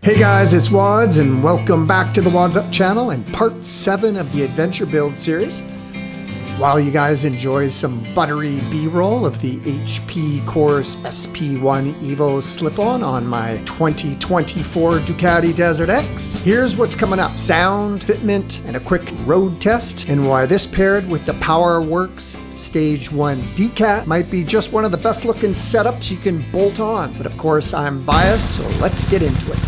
Hey guys, it's Wads and welcome back to the WADZUP channel and part 7 of the Adventure Build series. While you guys enjoy some buttery B-roll of the Corse SP-1 EVO slip-on my 2024 Ducati DesertX, here's what's coming up. Sound, fitment, and a quick road test, and why this paired with the PowerWorks Stage 1 Decat might be just one of the best looking setups you can bolt on. But of course I'm biased, so let's get into it.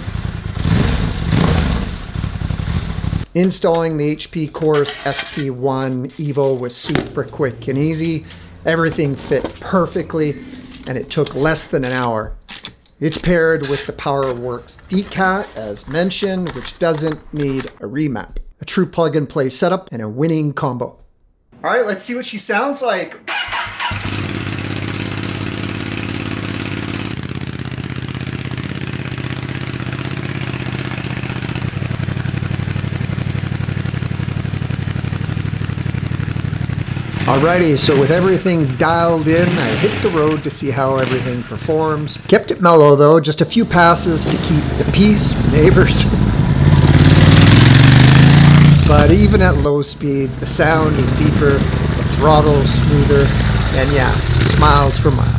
Installing the Corse SP-1 EVO was super quick and easy. Everything fit perfectly and it took less than an hour. It's paired with the PowerWorks Decat as mentioned, which doesn't need a remap. A true plug and play setup and a winning combo. All right, let's see what she sounds like. Alrighty, so with everything dialed in, I hit the road to see how everything performs. Kept it mellow though, just a few passes to keep the peace, neighbors. But even at low speeds, the sound is deeper, the throttle smoother, and yeah, smiles for miles.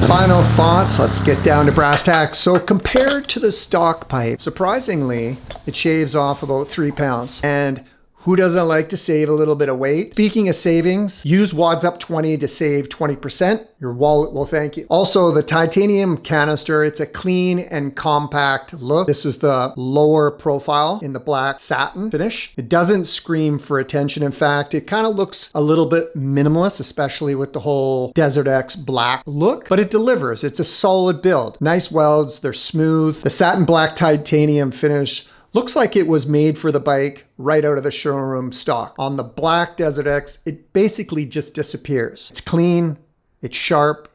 Final thoughts, let's get down to brass tacks. So compared to the stock pipe, surprisingly, it shaves off about 3 pounds. And who doesn't like to save a little bit of weight? Speaking of savings, use WADZUP 20 to save 20%. Your wallet will thank you. Also, the titanium canister, it's a clean and compact look. This is the lower profile in the black satin finish. It doesn't scream for attention. In fact, it kind of looks a little bit minimalist, especially with the whole DesertX black look, but it delivers. It's a solid build. Nice welds, they're smooth. The satin black titanium finish looks like it was made for the bike right out of the showroom stock. On the black DesertX, it basically just disappears. It's clean, it's sharp,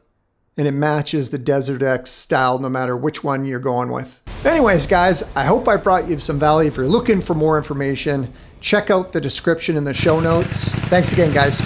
and it matches the DesertX style no matter which one you're going with. Anyways, guys, I hope I brought you some value. If you're looking for more information, check out the description in the show notes. Thanks again, guys.